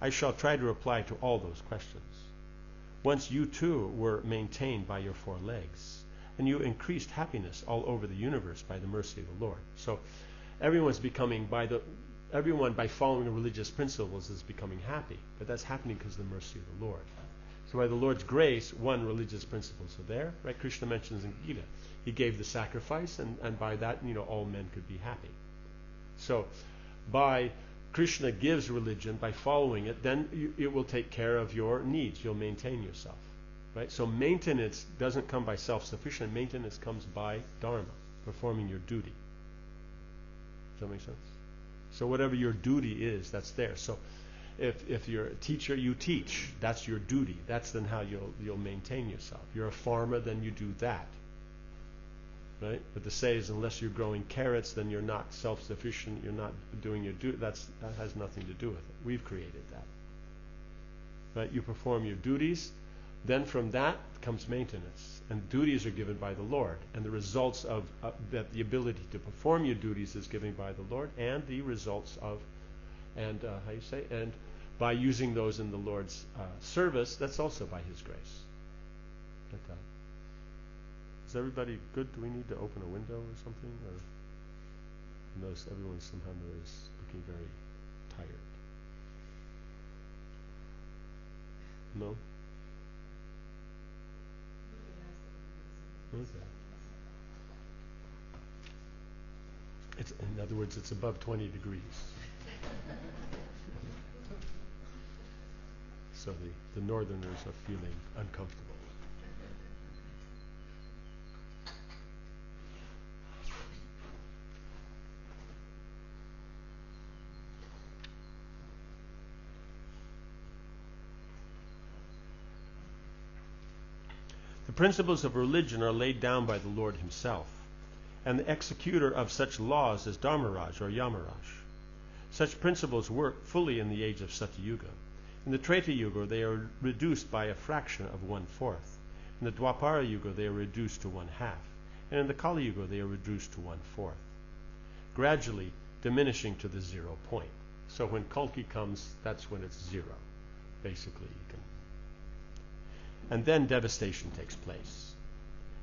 I shall try to reply to all those questions. Once you too were maintained by your four legs, and you increased happiness all over the universe by the mercy of the Lord. So everyone by following the religious principles is becoming happy, but that's happening because of the mercy of the Lord. So by the Lord's grace, religious principles are there, right? Krishna mentions in Gita, he gave the sacrifice, and by that, all men could be happy. So by Krishna gives religion, by following it, then it will take care of your needs. You'll maintain yourself, right? So maintenance doesn't come by self-sufficient. Maintenance comes by dharma, performing your duty. Does that make sense? So whatever your duty is, that's there. So if you're a teacher, you teach. That's your duty. That's then how you'll maintain yourself. You're a farmer, then you do that. Right? But to say is unless you're growing carrots, then you're not self-sufficient, you're not doing your duty. That has nothing to do with it. We've created that. Right? You perform your duties, then from that comes maintenance. And duties are given by the Lord. And the results of that, the ability to perform your duties is given by the Lord, and the results of, and by using those in the Lord's service, that's also by His grace. Like that. Is everybody good? Do we need to open a window or something? Or notice everyone somehow is looking very tired. No? Okay. In other words, it's above 20 degrees. So the northerners are feeling uncomfortable. The principles of religion are laid down by the Lord Himself, and the executor of such laws is Dharmaraj or Yamaraj. Such principles work fully in the age of Satyuga. In the Treta Yuga, they are reduced by a fraction of 1/4. In the Dwapara Yuga, they are reduced to 1/2. And in the Kali Yuga, they are reduced to 1/4, gradually diminishing to the 0 point. So when Kalki comes, that's when it's 0. Basically, and then devastation takes place.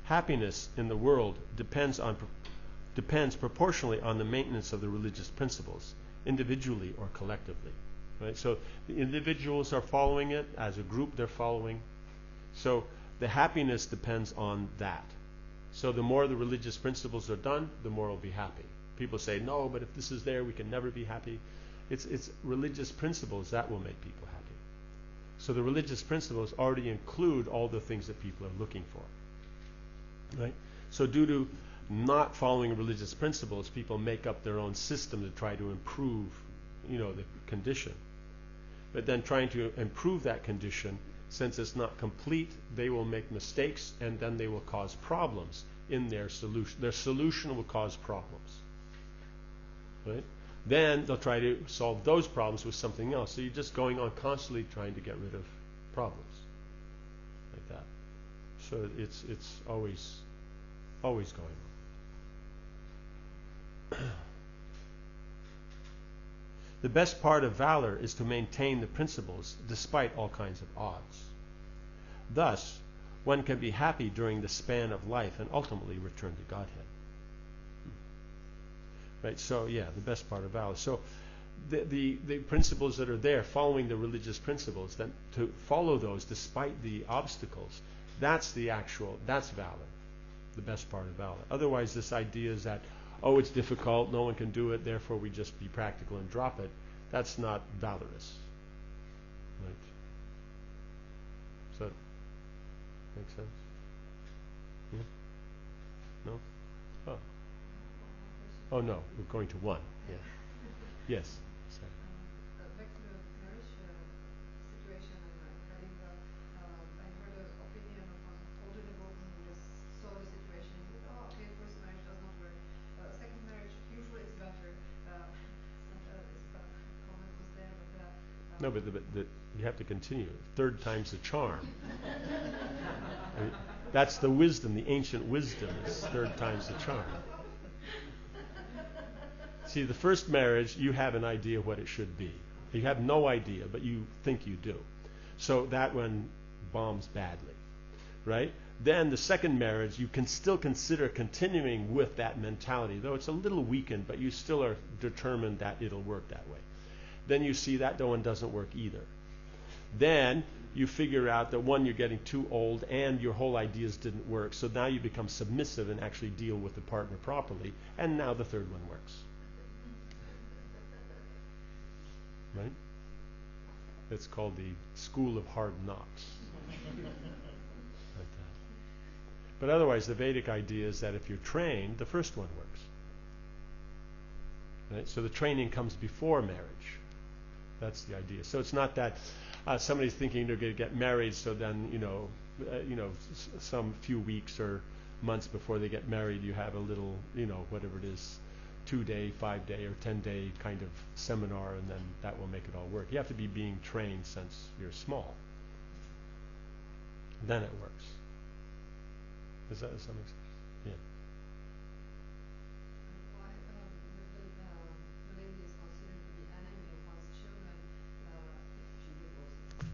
Happiness in the world depends proportionally on the maintenance of the religious principles, individually or collectively. Right? So the individuals are following it, as a group they're following. So the happiness depends on that. So the more the religious principles are done, the more we'll be happy. People say, no, but if this is there, we can never be happy. It's religious principles that will make people happy. So the religious principles already include all the things that people are looking for. Right? So due to not following religious principles, people make up their own system to try to improve, the condition. But then trying to improve that condition, since it's not complete, they will make mistakes, and then they will cause problems in their solution. Their solution will cause problems. Right? Then they'll try to solve those problems with something else. So you're just going on constantly trying to get rid of problems like that. So it's always going on. The best part of valor is to maintain the principles despite all kinds of odds. Thus, one can be happy during the span of life and ultimately return to Godhead. Right, so the best part of valor. So the principles that are there, following the religious principles, then to follow those despite the obstacles, that's valor, the best part of valor. Otherwise, this idea is that, it's difficult, no one can do it, therefore we just be practical and drop it. That's not valorous. Right? Makes sense? Yeah? No? Oh. Oh no, we're going to one. Yeah. Yes. Sorry. Back to the marriage situation and regarding that, I heard an opinion of an older devotee who just saw the situation and said, oh, okay, first marriage does not work. Second marriage, usually it's better. Some comment was there, but No, but you have to continue. Third time's the charm. I mean, that's the wisdom, the ancient wisdom is third time's the charm. See, the first marriage, you have an idea what it should be. You have no idea, but you think you do. So that one bombs badly, right? Then the second marriage, you can still consider continuing with that mentality, though it's a little weakened, but you still are determined that it'll work that way. Then you see that one doesn't work either. Then you figure out that one, you're getting too old and your whole ideas didn't work. So now you become submissive and actually deal with the partner properly. And now the third one works. Right? It's called the school of hard knocks. Like that. But otherwise, the Vedic idea is that if you're trained, the first one works. Right? So the training comes before marriage. That's the idea. So it's not that somebody's thinking they're going to get married, so then some few weeks or months before they get married, you have a little, whatever it is, 2-day, 5-day, or 10-day kind of seminar, and then that will make it all work. You have to be being trained since you're small. Then it works. Does that make sense? Yeah. why the lady is considered to be enemy of one's children if she divorces?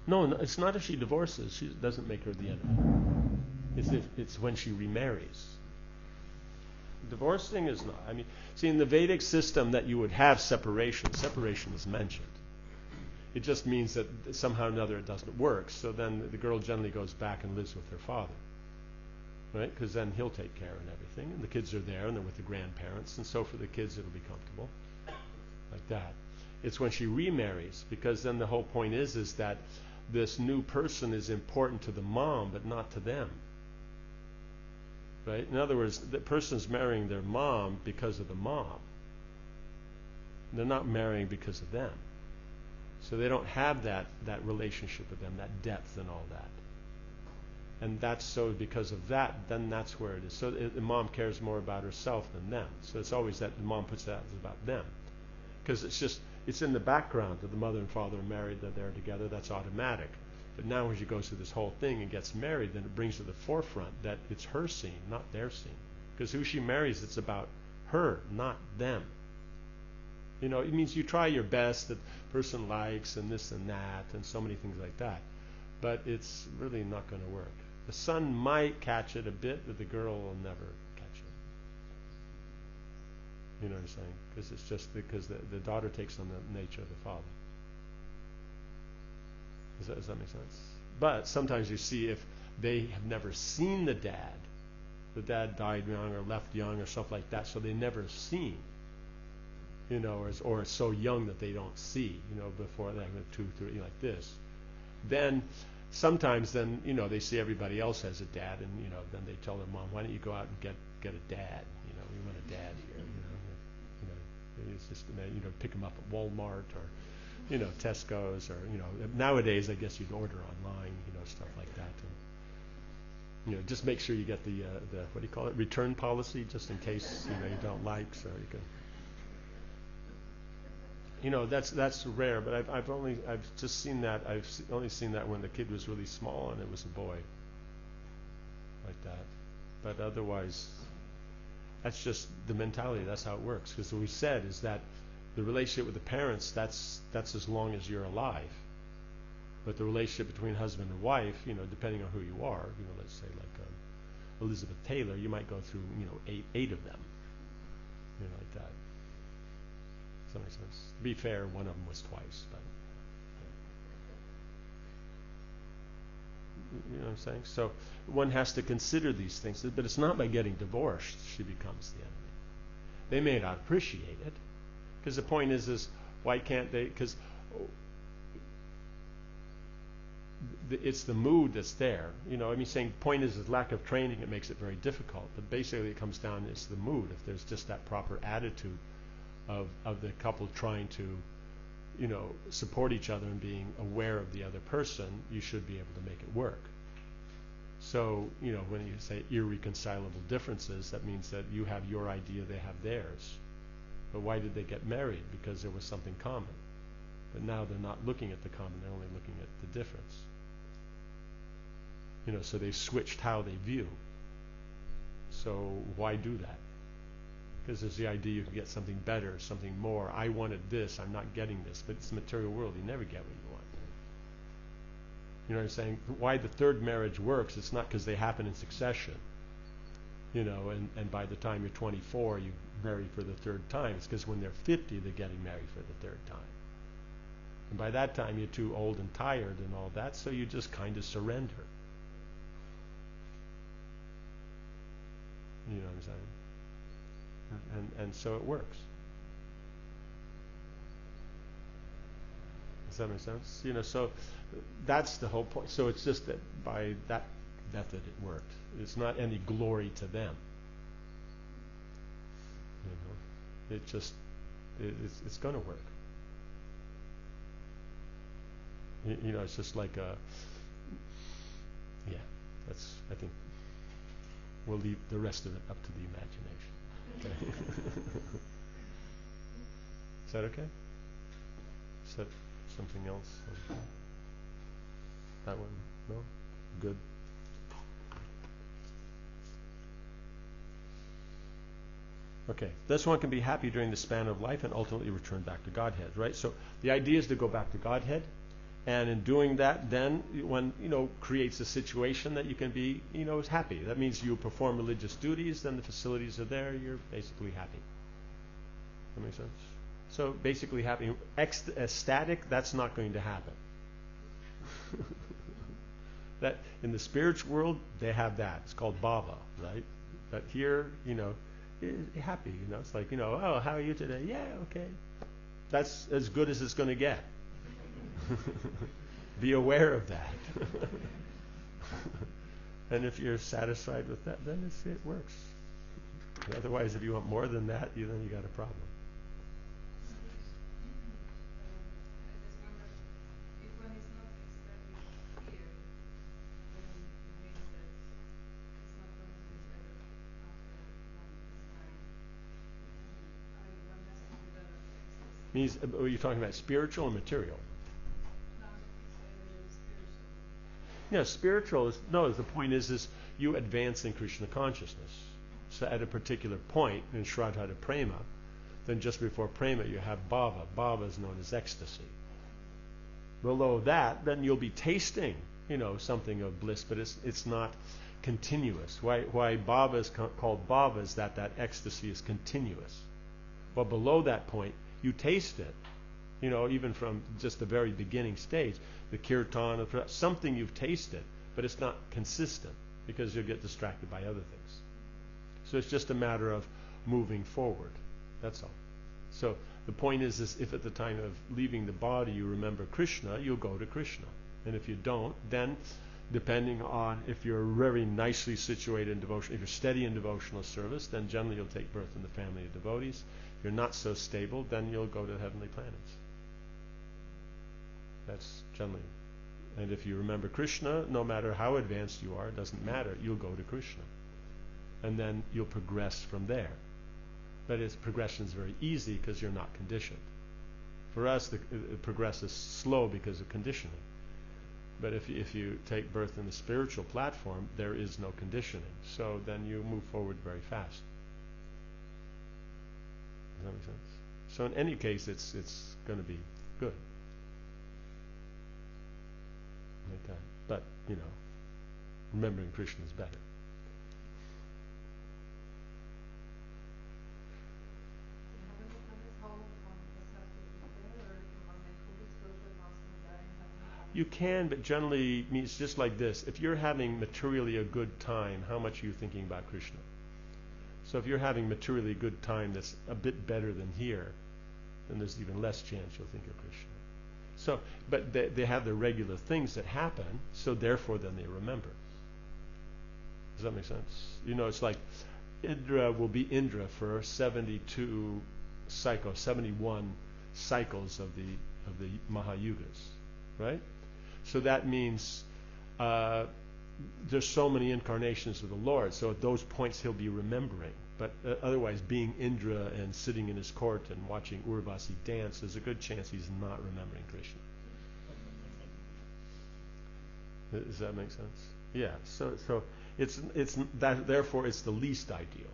No, it's not if she divorces. She doesn't make her the enemy. It's when she remarries. Divorcing is not. I mean, see, in the Vedic system that you would have separation is mentioned. It just means that somehow or another it doesn't work. So then the girl generally goes back and lives with her father, right? Because then he'll take care and everything, and the kids are there and they're with the grandparents, and so for the kids it'll be comfortable, like that. It's when she remarries, because then the whole point is that this new person is important to the mom, but not to them. Right? In other words, the person's marrying their mom because of the mom. They're not marrying because of them. So they don't have that relationship with them, that depth and all that. And that's so because of that, then that's where it is. So the mom cares more about herself than them. So it's always that the mom puts that as about them. Because it's in the background that the mother and father are married, that they're together, that's automatic. But now when she goes through this whole thing and gets married, then it brings to the forefront that it's her scene, not their scene. Because who she marries, it's about her, not them. It means you try your best, that person likes and this and that and so many things like that. But it's really not going to work. The son might catch it a bit, but the girl will never catch it. You know what I'm saying? Because it's just because the daughter takes on the nature of the father. Does that make sense? But sometimes you see if they have never seen the dad died young or left young or stuff like that, so they never seen, or so young that they don't see, before they have 2, 3, like this. Then sometimes they see everybody else has a dad, and then they tell their mom, why don't you go out and get a dad? We want a dad here. It's just pick them up at Walmart or Tesco's, or nowadays I guess you can order online, stuff like that, and just make sure you get the what do you call it, return policy, just in case you don't like, so you can. That's rare, but I've only seen that when the kid was really small and it was a boy, like that. But otherwise, that's just the mentality. That's how it works. Because what we said is that the relationship with the parents, that's as long as you're alive. But the relationship between husband and wife, depending on who you are, let's say like Elizabeth Taylor, you might go through, eight of them, like that. Does that make sense? To be fair, one of them was twice, but you know what I'm saying? So one has to consider these things, but it's not by getting divorced she becomes the enemy. They may not appreciate it, because the point is why can't they? Because it's the mood that's there. You know, I mean, saying point is lack of training, it makes it very difficult. But basically it comes down, it's the mood. If there's just that proper attitude of the couple trying to, you know, support each other and being aware of the other person, you should be able to make it work. So, you know, when you say irreconcilable differences, that means that you have your idea, they have theirs. But why did they get married? Because there was something common. But now they're not looking at the common, they're only looking at the difference. You know, so they switched how they view. So why do that? Because there's the idea you can get something better, something more. I wanted this, I'm not getting this. But it's the material world, you never get what you want. You know what I'm saying? Why the third marriage works, it's not because they happen in succession. You know, and by the time you're 24, you marry for the third time. It's because when they're 50, they're getting married for the third time. And by that time, you're too old and tired and all that, so you just kind of surrender. You know what I'm saying? And so it works. Does that make sense? You know, so that's the whole point. So it's just that by that method it worked. It's not any glory to them. You know, it just it's going to work. You know, it's just like that's, I think we'll leave the rest of it up to the imagination. Okay. Is that okay? Is that something else? That one? No? Good. Okay, this one can be happy during the span of life and ultimately return back to Godhead, right? So the idea is to go back to Godhead. And in doing that, then one, you know, creates a situation that you can be, you know, is happy. That means you perform religious duties, then the facilities are there, you're basically happy. That makes sense? So basically happy. Ecstatic, that's not going to happen. That in the spiritual world, they have that. It's called bhava, right? But here, you know, happy, you know, it's like, you know, oh, how are you today? Yeah, okay. That's as good as it's going to get. Be aware of that. And if you're satisfied with that, then it works. Otherwise, if you want more than that, then you got a problem. I just wonder if one is not ecstatic here, then it means that it's not going to be better after one is married. One has to develop ecstasy. Means, are you talking about spiritual or material? Yeah, spiritual is, no, the point is you advance in Krishna consciousness. So at a particular point in Shraddha Prema, then just before Prema you have Bhava. Bhava is known as ecstasy. Below that, then you'll be tasting, you know, something of bliss, but it's not continuous. Why Bhava is called Bhava is that ecstasy is continuous. But below that point, you taste it. You know, even from just the very beginning stage, the kirtan, something you've tasted, but it's not consistent because you'll get distracted by other things. So it's just a matter of moving forward. That's all. So the point is if at the time of leaving the body you remember Krishna, you'll go to Krishna. And if you don't, then depending on if you're very nicely situated in devotion, if you're steady in devotional service, then generally you'll take birth in the family of devotees. If you're not so stable, then you'll go to the heavenly planets. That's generally. And if you remember Krishna, no matter how advanced you are, it doesn't matter, you'll go to Krishna. And then you'll progress from there. That is, progression is very easy because you're not conditioned. For us, the progress is slow because of conditioning. But if you take birth in the spiritual platform, there is no conditioning. So then you move forward very fast. Does that make sense? So in any case, it's going to be good. Like that. But, you know, remembering Krishna is better. You can, but generally it's just like this. If you're having materially a good time, how much are you thinking about Krishna? So if you're having materially a good time that's a bit better than here, then there's even less chance you'll think of Krishna. So, but they have the regular things that happen, so therefore then they remember. Does that make sense? You know, it's like Indra will be Indra for 71 cycles of the Mahayugas, right? So that means there's so many incarnations of the Lord, so at those points he'll be remembering. But otherwise, being Indra and sitting in his court and watching Urvasi dance, there's a good chance he's not remembering Krishna. Does that make sense? Yeah. So it's that. Therefore, it's the least ideal.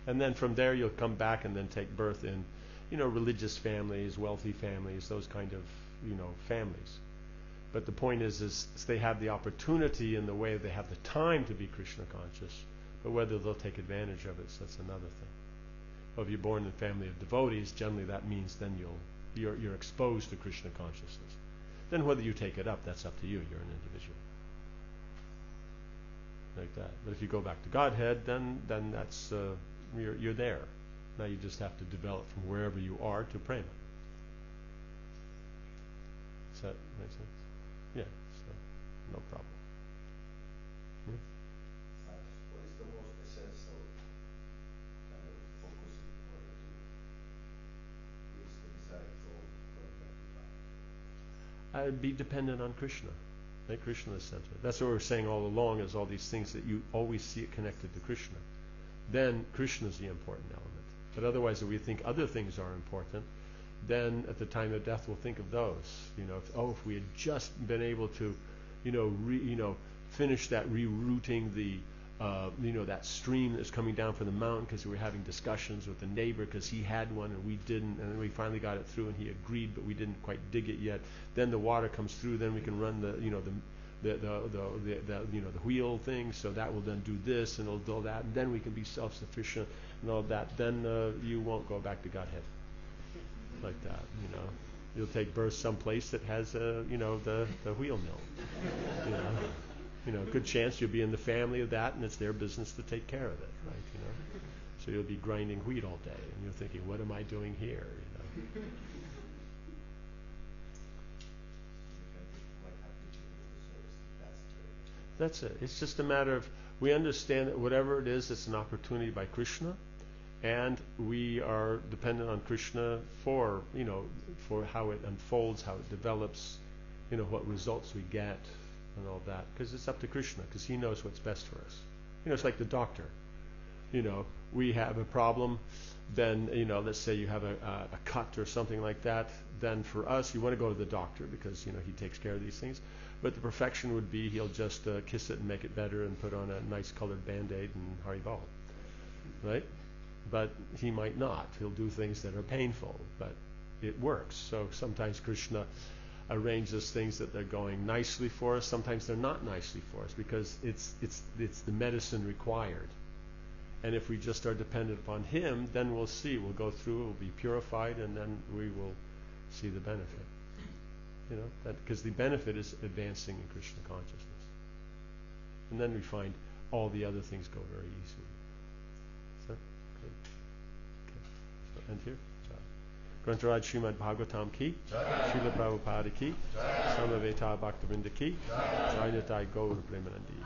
And then from there, you'll come back and then take birth in, religious families, wealthy families, those kind of, families. But the point is they have the opportunity in the way they have the time to be Krishna conscious. But whether they'll take advantage of it, so that's another thing. Well, if you're born in a family of devotees, generally that means then you're exposed to Krishna consciousness. Then whether you take it up, that's up to you. You're an individual. Like that. But if you go back to Godhead, then that's you're there. Now you just have to develop from wherever you are to prema. Does that make sense? Yeah. So no problem. Yeah. What is the most essential kind of focus in order to reach the desired goal, going back to God? I'd be dependent on Krishna. Make Krishna the center. That's what we're saying all along, is all these things that you always see it connected to Krishna. Then Krishna is the important element. But otherwise, if we think other things are important, then at the time of death we'll think of those. If we had just been able to, finish that rerouting the, that stream that's coming down from the mountain, because we were having discussions with the neighbor because he had one and we didn't, and then we finally got it through and he agreed, but we didn't quite dig it yet. Then the water comes through, then we can run the wheel thing, so that will then do this and it'll do that, and then we can be self-sufficient and all that. Then you won't go back to Godhead like that. You'll take birth someplace that has the wheel mill. Good chance you'll be in the family of that, and it's their business to take care of it, right? So you'll be grinding wheat all day, and you're thinking, what am I doing here? That's it. It's just a matter of, we understand that whatever it is, it's an opportunity by Krishna, and we are dependent on Krishna for how it unfolds, how it develops, what results we get, and all that. Because it's up to Krishna, because he knows what's best for us. It's like the doctor. We have a problem, then, let's say you have a cut or something like that, then for us, you want to go to the doctor because, he takes care of these things. But the perfection would be he'll just kiss it and make it better and put on a nice colored Band-Aid and Haribol, right? But he might not. He'll do things that are painful, but it works. So sometimes Krishna arranges things that they're going nicely for us. Sometimes they're not nicely for us because it's the medicine required. And if we just are dependent upon him, then we'll see. We'll go through, we'll be purified, and then we will see the benefit. Because the benefit is advancing in Krishna consciousness. And then we find all the other things go very easily. So, good. Okay. So, end here. Grantaraj Srimad Bhagavatam ki, Srila Prabhupada ki, Samaveta Bhaktividyā ki, Jai Nitai Gaur Premanandi.